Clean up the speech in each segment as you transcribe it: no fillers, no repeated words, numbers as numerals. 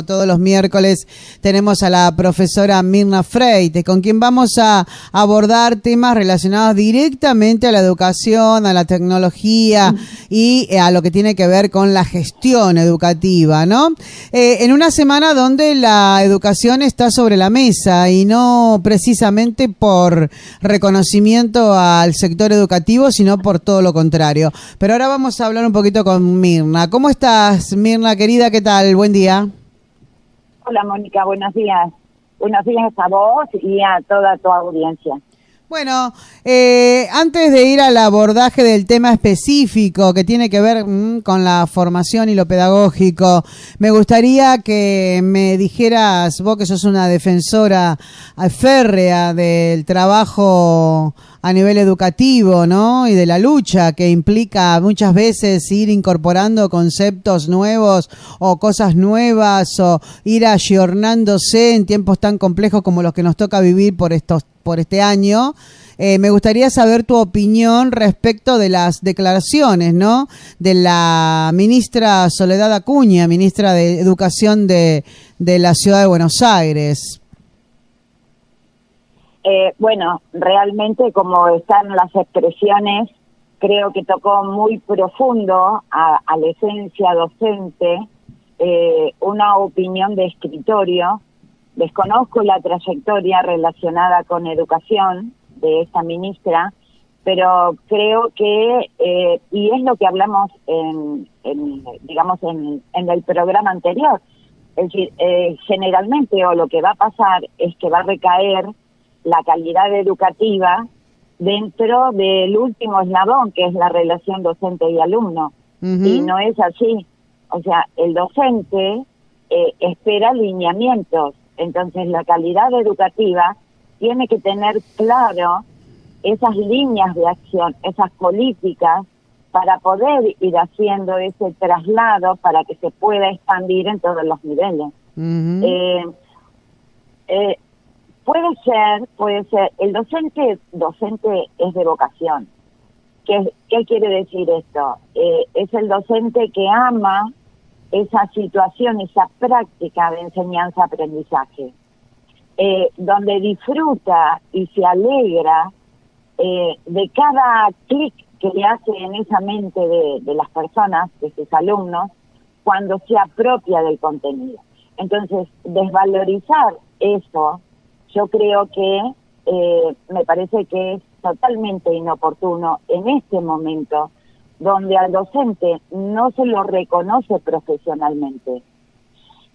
Todos los miércoles tenemos a la profesora Mirna Freite, con quien vamos a abordar temas relacionados directamente a la educación, a la tecnología y a lo que tiene que ver con la gestión educativa, ¿no? En una semana donde la educación está sobre la mesa y no precisamente por reconocimiento al sector educativo, sino por todo lo contrario. Pero ahora vamos a hablar un poquito con Mirna. ¿Cómo estás, Mirna, querida? ¿Qué tal? Buen día. Hola, Mónica, buenos días. Buenos días a vos y a toda tu audiencia. Bueno, antes de ir al abordaje del tema específico que tiene que ver con la formación y lo pedagógico, me gustaría que me dijeras, vos que sos una defensora férrea del trabajo a nivel educativo, ¿no? Y de la lucha que implica muchas veces ir incorporando conceptos nuevos o cosas nuevas o ir ayornándose en tiempos tan complejos como los que nos toca vivir por este año. Me gustaría saber tu opinión respecto de las declaraciones, ¿no? De la ministra Soledad Acuña, ministra de Educación de la Ciudad de Buenos Aires. Bueno, realmente como están las expresiones, creo que tocó muy profundo a la esencia docente, una opinión de escritorio. Desconozco la trayectoria relacionada con educación de esta ministra, pero creo que, y es lo que hablamos en el programa anterior, es decir, generalmente o lo que va a pasar es que va a recaer la calidad educativa dentro del último eslabón, que es la relación docente y alumno. Y no es así. O sea, el docente espera lineamientos. Entonces, la calidad educativa tiene que tener claro esas líneas de acción, esas políticas, para poder ir haciendo ese traslado para que se pueda expandir en todos los niveles. Puede ser, el docente es de vocación. ¿Qué quiere decir esto? Es el docente que ama esa situación, esa práctica de enseñanza-aprendizaje, donde disfruta y se alegra de cada clic que le hace en esa mente de las personas, de sus alumnos, cuando se apropia del contenido. Entonces, desvalorizar eso, yo creo que me parece que es totalmente inoportuno en este momento, donde al docente no se lo reconoce profesionalmente.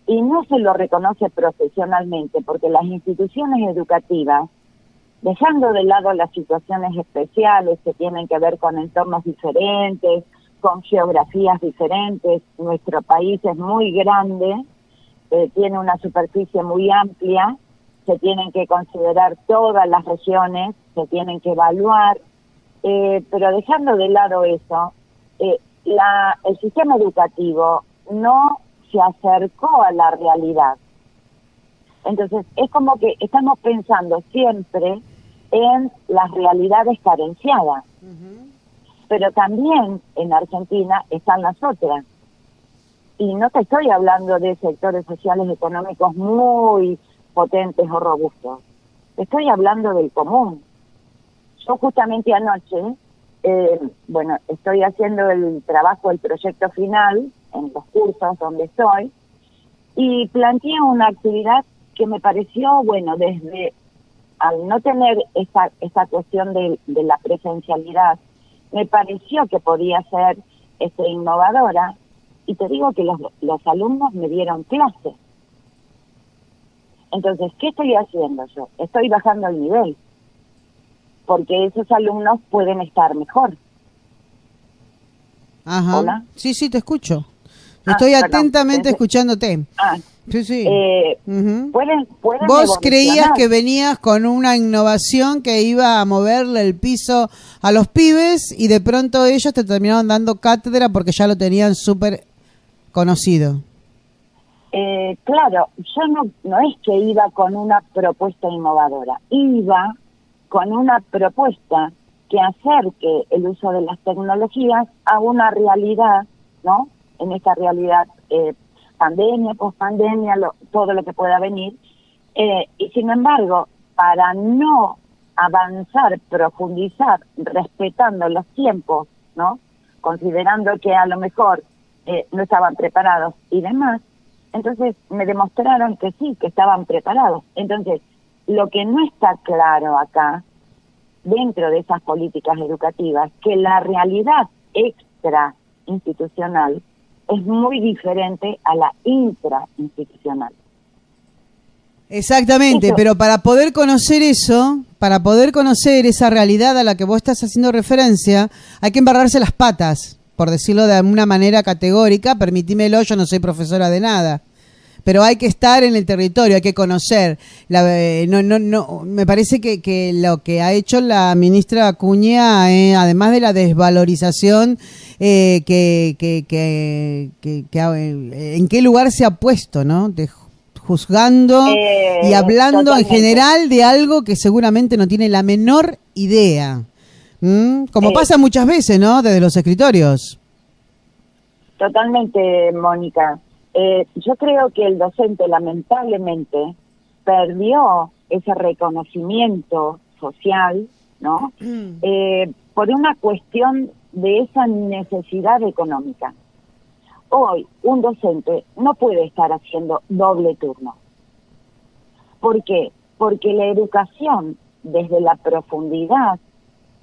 Y no se lo reconoce profesionalmente porque las instituciones educativas, dejando de lado las situaciones especiales que tienen que ver con entornos diferentes, con geografías diferentes, nuestro país es muy grande, tiene una superficie muy amplia, se tienen que considerar todas las regiones, se tienen que evaluar, pero dejando de lado eso, el sistema educativo no se acercó a la realidad. Entonces, es como que estamos pensando siempre en las realidades carenciadas, pero también en Argentina están las otras. Y no te estoy hablando de sectores sociales económicos muy potentes o robustos. Estoy hablando del común. Yo justamente anoche, estoy haciendo el trabajo, el proyecto final en los cursos donde estoy y planteé una actividad que me pareció, desde al no tener esta cuestión de la presencialidad, me pareció que podía ser innovadora y te digo que los alumnos me dieron clase. Entonces, ¿qué estoy haciendo yo? Estoy bajando el nivel, porque esos alumnos pueden estar mejor. Ajá. ¿Hola? Sí, te escucho. Estoy atentamente escuchándote. Sí. ¿Pueden Vos creías que venías con una innovación que iba a moverle el piso a los pibes y de pronto ellos te terminaron dando cátedra porque ya lo tenían súper conocido. Claro, yo no es que iba con una propuesta innovadora, iba con una propuesta que acerque el uso de las tecnologías a una realidad, ¿no? En esta realidad pandemia, pospandemia, todo lo que pueda venir. Y sin embargo, para no avanzar, profundizar, respetando los tiempos, ¿no? Considerando que a lo mejor no estaban preparados y demás, entonces me demostraron que sí, que estaban preparados. Entonces, lo que no está claro acá, dentro de esas políticas educativas, que la realidad extra institucional es muy diferente a la intrainstitucional. Exactamente, pero para poder conocer eso, para poder conocer esa realidad a la que vos estás haciendo referencia, hay que embarrarse las patas, por decirlo de una manera categórica. Permitímelo, yo no soy profesora de nada, pero hay que estar en el territorio, hay que conocer. Me parece que lo que ha hecho la ministra Acuña, además de la desvalorización, en qué lugar se ha puesto, ¿no? Juzgando y hablando totalmente, en general de algo que seguramente no tiene la menor idea. Como pasa muchas veces, ¿no? Desde los escritorios. Totalmente, Mónica. Yo creo que el docente lamentablemente perdió ese reconocimiento social, ¿no? Por una cuestión de esa necesidad económica. Hoy un docente no puede estar haciendo doble turno. ¿Por qué? Porque la educación desde la profundidad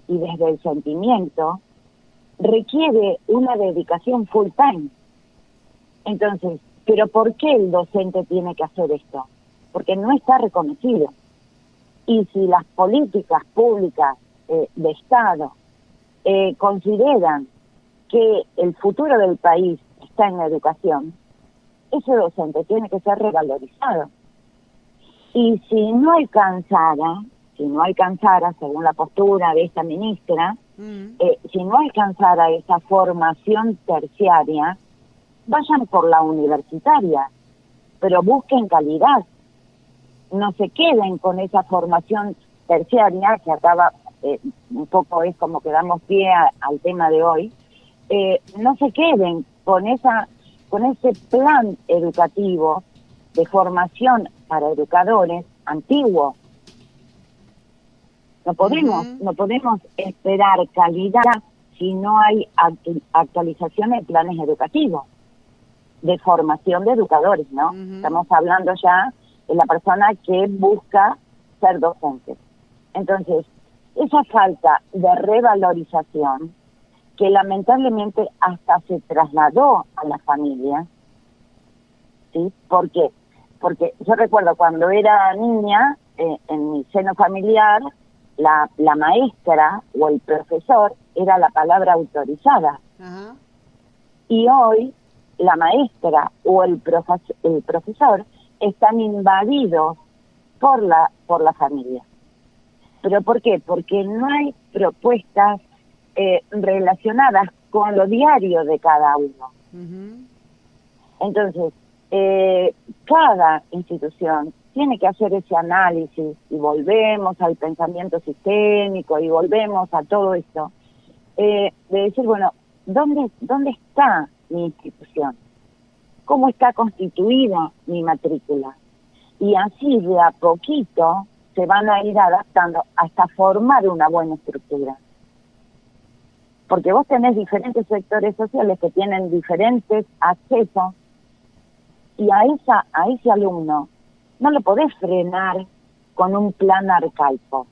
y desde el sentimiento requiere una dedicación full time. Entonces, ¿pero por qué el docente tiene que hacer esto? Porque no está reconocido. Y si las políticas públicas de Estado consideran que el futuro del país está en la educación, ese docente tiene que ser revalorizado. Y si no alcanzara, según la postura de esta ministra, si no alcanzara esa formación terciaria, vayan por la universitaria, pero busquen calidad. No se queden con esa formación terciaria, que acaba, un poco es como que damos pie al tema de hoy. No se queden con ese plan educativo de formación para educadores antiguo. No podemos esperar calidad si no hay actualización de planes educativos de formación de educadores, ¿no? Estamos hablando ya de la persona que busca ser docente. Entonces, esa falta de revalorización, que lamentablemente hasta se trasladó a la familia, ¿sí? ¿Por qué? Porque yo recuerdo cuando era niña, en mi seno familiar, la maestra o el profesor era la palabra autorizada. Ajá. Y hoy la maestra o el profesor están invadidos por la familia. ¿Pero por qué? Porque no hay propuestas relacionadas con lo diario de cada uno. Entonces, cada institución tiene que hacer ese análisis y volvemos al pensamiento sistémico y volvemos a todo esto, de decir, bueno, ¿dónde está mi institución? ¿Cómo está constituida mi matrícula? Y así de a poquito se van a ir adaptando hasta formar una buena estructura. Porque vos tenés diferentes sectores sociales que tienen diferentes accesos, y a ese alumno no lo podés frenar con un plan arcaico.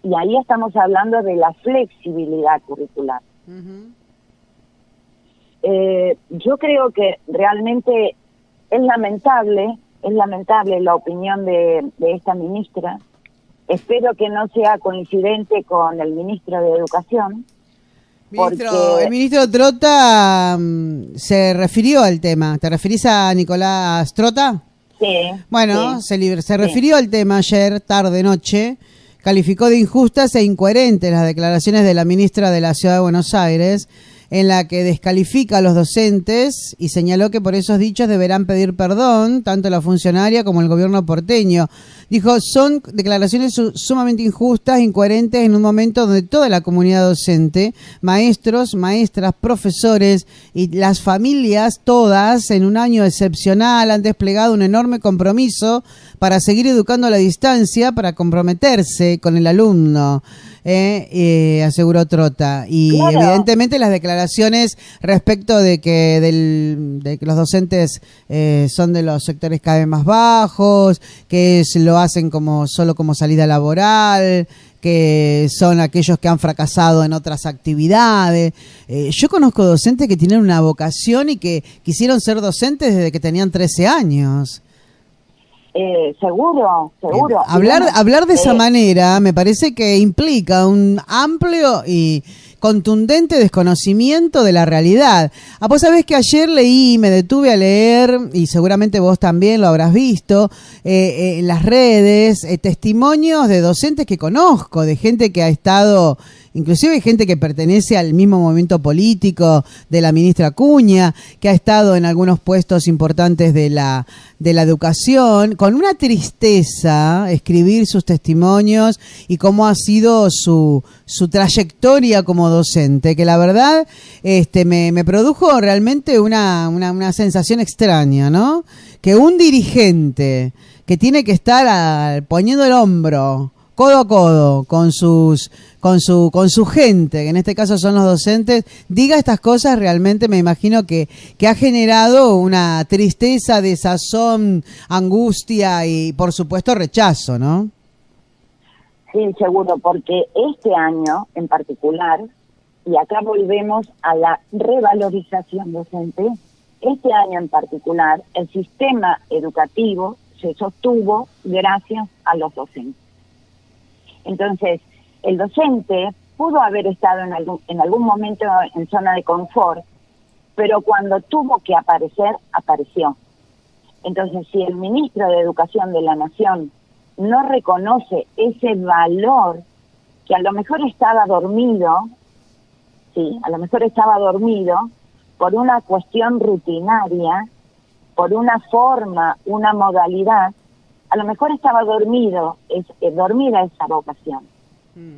Y ahí estamos hablando de la flexibilidad curricular. Yo creo que realmente es lamentable la opinión de esta ministra. Espero que no sea coincidente con el ministro de Educación. El ministro Trota se refirió al tema. ¿Te referís a Nicolás Trota? Sí. Bueno, sí. Se refirió al tema ayer, tarde, noche. Calificó de injustas e incoherentes las declaraciones de la ministra de la Ciudad de Buenos Aires, en la que descalifica a los docentes y señaló que por esos dichos deberán pedir perdón tanto la funcionaria como el gobierno porteño. Dijo, son declaraciones sumamente injustas, incoherentes en un momento donde toda la comunidad docente, maestros, maestras, profesores y las familias, todas en un año excepcional, han desplegado un enorme compromiso para seguir educando a la distancia, para comprometerse con el alumno. Aseguró Trota. Y Claro. evidentemente las declaraciones respecto de que los docentes son de los sectores cada vez más bajos, que lo hacen solo como salida laboral, que son aquellos que han fracasado en otras actividades. Yo conozco docentes que tienen una vocación y que quisieron ser docentes desde que tenían 13 años. Seguro. Hablar de esa manera me parece que implica un amplio y contundente desconocimiento de la realidad. Vos sabés que ayer me detuve a leer, y seguramente vos también lo habrás visto, en las redes, testimonios de docentes que conozco, de gente que ha estado, inclusive gente que pertenece al mismo movimiento político de la ministra Acuña, que ha estado en algunos puestos importantes de la educación, con una tristeza escribir sus testimonios y cómo ha sido su trayectoria como docente, que la verdad me produjo realmente una sensación extraña, ¿no? Que un dirigente que tiene que estar poniendo el hombro codo a codo con su gente, que en este caso son los docentes, diga estas cosas, realmente me imagino que ha generado una tristeza, desazón, angustia y por supuesto rechazo, ¿no? Sí, seguro, porque este año en particular, y acá volvemos a la revalorización docente, este año en particular el sistema educativo se sostuvo gracias a los docentes. Entonces, el docente pudo haber estado en algún momento en zona de confort, pero cuando tuvo que aparecer, apareció. Entonces, si el ministro de Educación de la Nación no reconoce ese valor, que a lo mejor estaba dormido, sí, a lo mejor estaba dormido por una cuestión rutinaria, por una forma, una modalidad, a lo mejor estaba dormida esa vocación.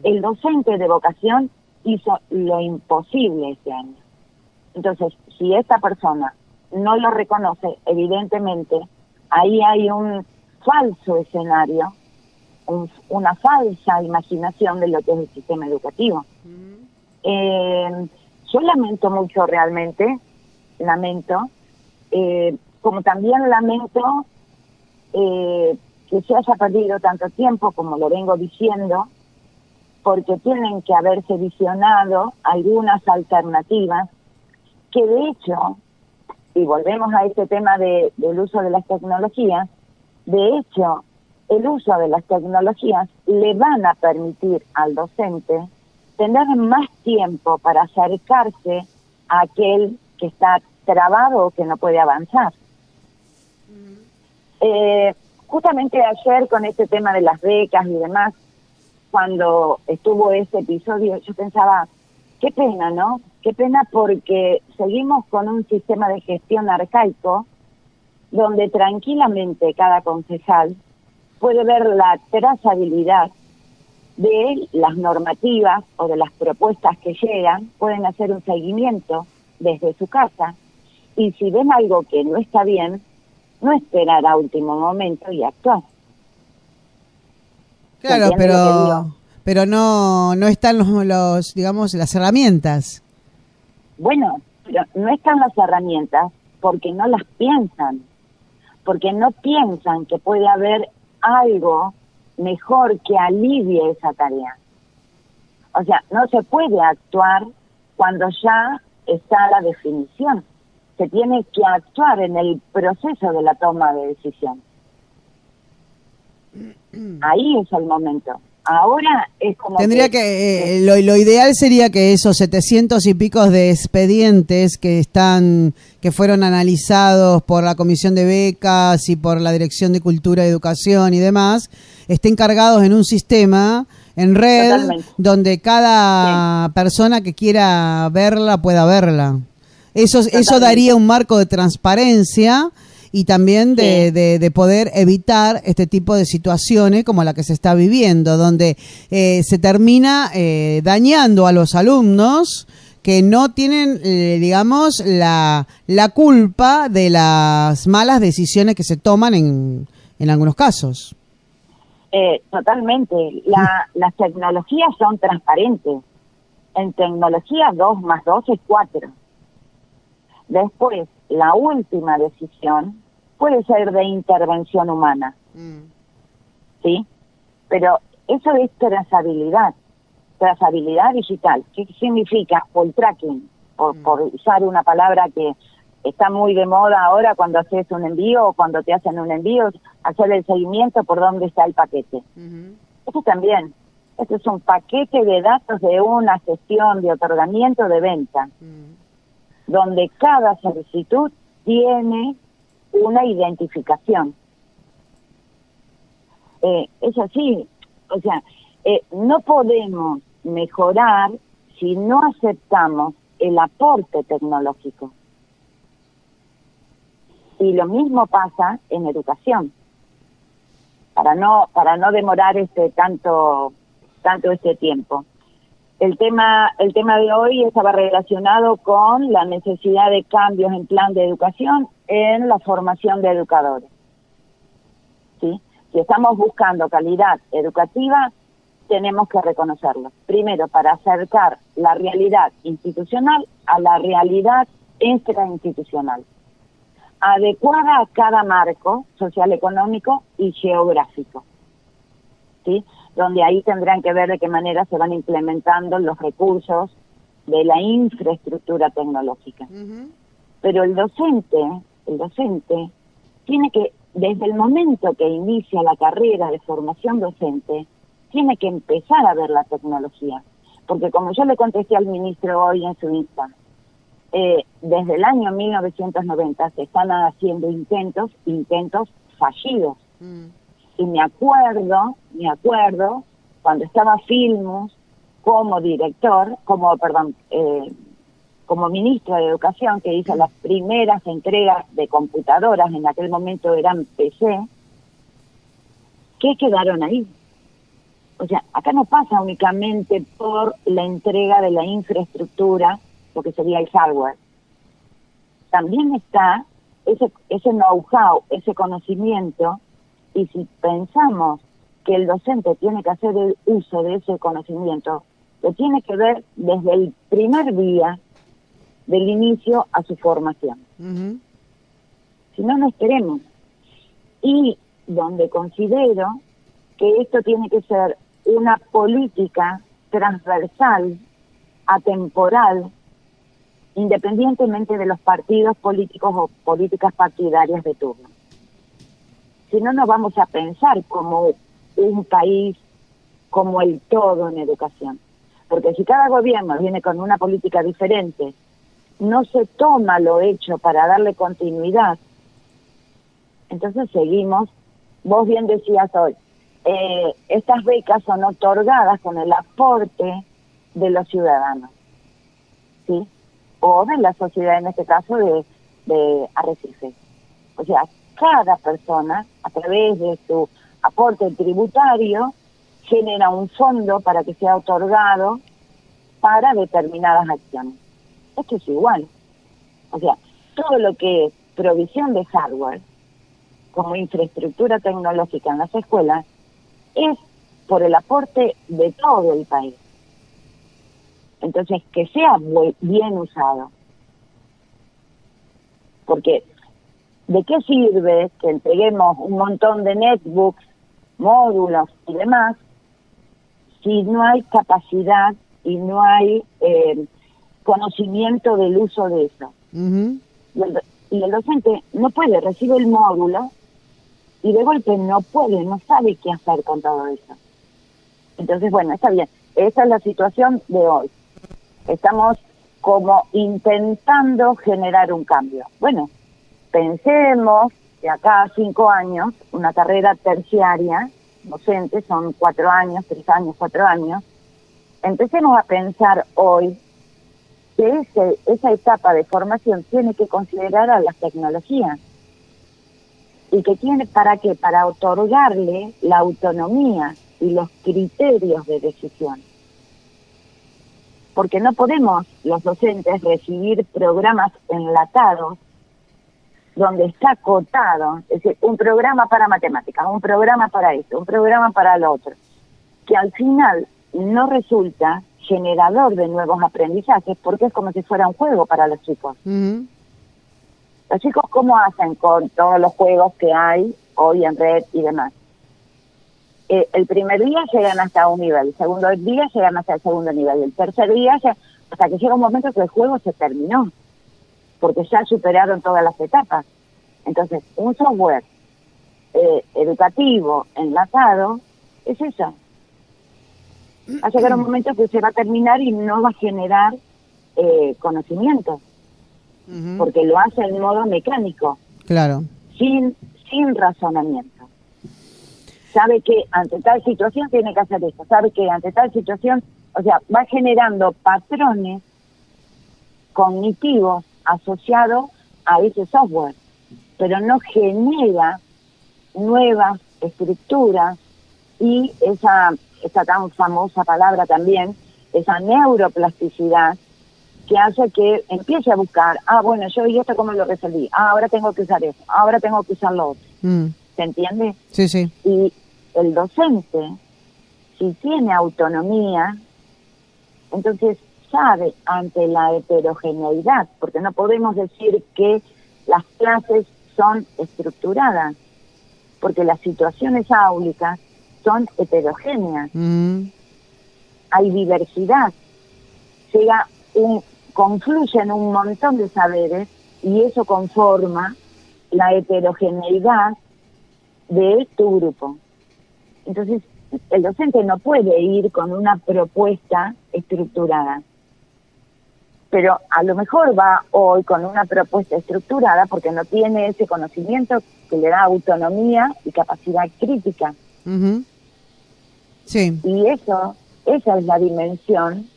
El docente de vocación hizo lo imposible este año. Entonces, si esta persona no lo reconoce, evidentemente, ahí hay un falso escenario, una falsa imaginación de lo que es el sistema educativo. Yo lamento mucho realmente, como también lamento que se haya perdido tanto tiempo, como lo vengo diciendo, porque tienen que haberse visionado algunas alternativas que de hecho, y volvemos a este tema del uso de las tecnologías, de hecho, el uso de las tecnologías le van a permitir al docente tener más tiempo para acercarse a aquel que está trabado o que no puede avanzar. Justamente ayer con este tema de las becas y demás, cuando estuvo ese episodio, yo pensaba, qué pena, ¿no? Qué pena porque seguimos con un sistema de gestión arcaico donde tranquilamente cada concejal puede ver la trazabilidad de las normativas o de las propuestas que llegan, pueden hacer un seguimiento desde su casa y si ven algo que no está bien, no esperar a último momento y actuar. Claro, pero no están los digamos las herramientas. Bueno, pero no están las herramientas porque no las piensan, porque no piensan que puede haber algo mejor que alivie esa tarea. O sea, no se puede actuar cuando ya está la definición. Se tiene que actuar en el proceso de la toma de decisión. Ahí es el momento. Ahora es como tendría que lo ideal sería que esos 700 y pico de expedientes que fueron analizados por la Comisión de Becas y por la Dirección de Cultura y Educación y demás estén cargados en un sistema en red. Totalmente. Donde cada persona que quiera verla pueda verla. Eso daría un marco de transparencia y también de poder evitar este tipo de situaciones como la que se está viviendo, donde se termina dañando a los alumnos que no tienen, digamos, la culpa de las malas decisiones que se toman en algunos casos. Totalmente. Las tecnologías son transparentes. En tecnología 2 más 2 es 4. Después, la última decisión puede ser de intervención humana. ¿Sí? Pero eso es trazabilidad digital. ¿Qué significa? Por tracking, por usar una palabra que está muy de moda ahora cuando haces un envío o cuando te hacen un envío, hacer el seguimiento por dónde está el paquete. Eso también. Este es un paquete de datos de una gestión de otorgamiento de venta, donde cada solicitud tiene una identificación. Es así, o sea, no podemos mejorar si no aceptamos el aporte tecnológico. Y lo mismo pasa en educación. Para no demorar tanto este tiempo. El tema de hoy estaba relacionado con la necesidad de cambios en plan de educación en la formación de educadores. ¿Sí? Si estamos buscando calidad educativa, tenemos que reconocerlo. Primero, para acercar la realidad institucional a la realidad extrainstitucional, adecuada a cada marco social, económico y geográfico. ¿Sí? Donde ahí tendrán que ver de qué manera se van implementando los recursos de la infraestructura tecnológica. Pero el docente tiene que, desde el momento que inicia la carrera de formación docente, tiene que empezar a ver la tecnología. Porque como yo le contesté al ministro hoy en su Insta, desde el año 1990 se están haciendo intentos fallidos. Y me acuerdo, cuando estaba Filmus como director, como ministro de Educación, que hizo las primeras entregas de computadoras, en aquel momento eran PC, ¿qué quedaron ahí? O sea, acá no pasa únicamente por la entrega de la infraestructura, lo que sería el hardware. También está ese know-how, ese conocimiento. Y si pensamos que el docente tiene que hacer el uso de ese conocimiento, lo tiene que ver desde el primer día del inicio a su formación. Si no, no esperemos. Y donde considero que esto tiene que ser una política transversal, atemporal, independientemente de los partidos políticos o políticas partidarias de turno. Si no, nos vamos a pensar como un país, como el todo en educación. Porque si cada gobierno viene con una política diferente, no se toma lo hecho para darle continuidad, entonces seguimos. Vos bien decías hoy, estas becas son otorgadas con el aporte de los ciudadanos, ¿sí? O de la sociedad, en este caso de Arrecife. O sea, cada persona, a través de su aporte tributario, genera un fondo para que sea otorgado para determinadas acciones. Esto es igual. O sea, todo lo que es provisión de hardware como infraestructura tecnológica en las escuelas es por el aporte de todo el país. Entonces, que sea bien usado. Porque ¿de qué sirve que entreguemos un montón de netbooks, módulos y demás si no hay capacidad y no hay conocimiento del uso de eso? Y el docente no puede, recibe el módulo y de golpe no sabe qué hacer con todo eso. Entonces, bueno, está bien. Esa es la situación de hoy. Estamos como intentando generar un cambio. Bueno, pensemos que acá a 5 años, una carrera terciaria, docente, son 4 años, 3 años, 4 años. Empecemos a pensar hoy que esa etapa de formación tiene que considerar a las tecnologías. y que tiene, ¿para qué? Para otorgarle la autonomía y los criterios de decisión. Porque no podemos los docentes recibir programas enlatados donde está acotado, es decir, un programa para matemáticas, un programa para esto, un programa para lo otro, que al final no resulta generador de nuevos aprendizajes, porque es como si fuera un juego para los chicos. Ujú. Los chicos, ¿cómo hacen con todos los juegos que hay hoy en red y demás? El primer día llegan hasta un nivel, el segundo día llegan hasta el segundo nivel, el tercer día hasta que llega un momento que el juego se terminó, porque ya superaron todas las etapas. Entonces, un software educativo enlatado es eso. Va a llegar un momento que se va a terminar y no va a generar conocimiento, Ujú. porque lo hace en modo mecánico, Claro. sin razonamiento. Sabe que ante tal situación tiene que hacer esto, sabe que ante tal situación, o sea, va generando patrones cognitivos asociados a ese software, pero no genera nuevas estructuras y esa tan famosa palabra también, esa neuroplasticidad que hace que empiece a buscar, bueno, yo y esto cómo lo resolví, ahora tengo que usar eso, ahora tengo que usar lo otro. ¿Se entiende? Sí, sí. Y el docente, si tiene autonomía, entonces sabe ante la heterogeneidad, porque no podemos decir que las clases son estructuradas, porque las situaciones áulicas son heterogéneas. Hay diversidad, confluyen un montón de saberes y eso conforma la heterogeneidad de tu grupo. Entonces, el docente no puede ir con una propuesta estructurada, pero a lo mejor va hoy con una propuesta estructurada porque no tiene ese conocimiento que le da autonomía y capacidad crítica. Ujú. Sí. Y esa es la dimensión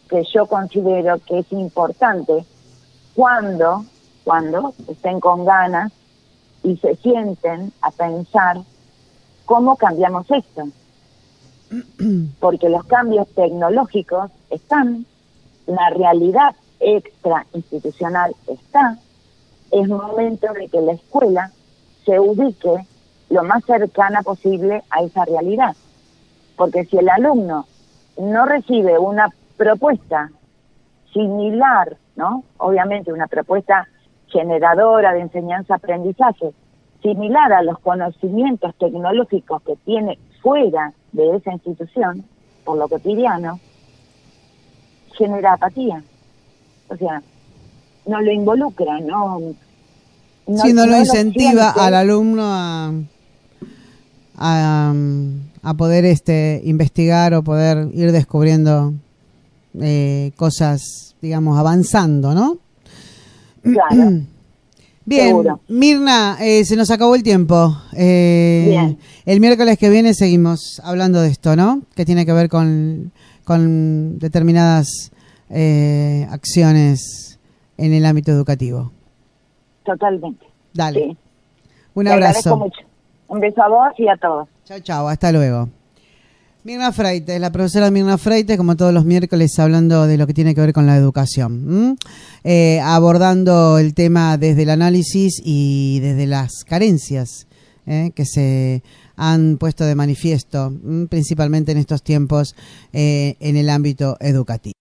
que yo considero que es importante cuando estén con ganas y se sienten a pensar cómo cambiamos esto. Porque los cambios tecnológicos están, la realidad extra institucional está, es momento de que la escuela se ubique lo más cercana posible a esa realidad. Porque si el alumno no recibe una propuesta similar, ¿no? Obviamente una propuesta generadora de enseñanza-aprendizaje, similar a los conocimientos tecnológicos que tiene fuera de esa institución, por lo cotidiano, genera apatía. O sea, no lo involucra, no lo incentiva siente. al alumno a poder investigar o poder ir descubriendo cosas, digamos, avanzando, ¿no? Claro. Bien, Seguro. Mirna, se nos acabó el tiempo. Bien. El miércoles que viene seguimos hablando de esto, ¿no? Que tiene que ver con determinadas acciones en el ámbito educativo. Totalmente. Dale. Sí. Un Te agradezco abrazo. mucho. Un beso a vos y a todos. Chao, chao. Hasta luego. Mirna Freites, la profesora Mirna Freites, como todos los miércoles, hablando de lo que tiene que ver con la educación, abordando el tema desde el análisis y desde las carencias que se han puesto de manifiesto, principalmente en estos tiempos, en el ámbito educativo.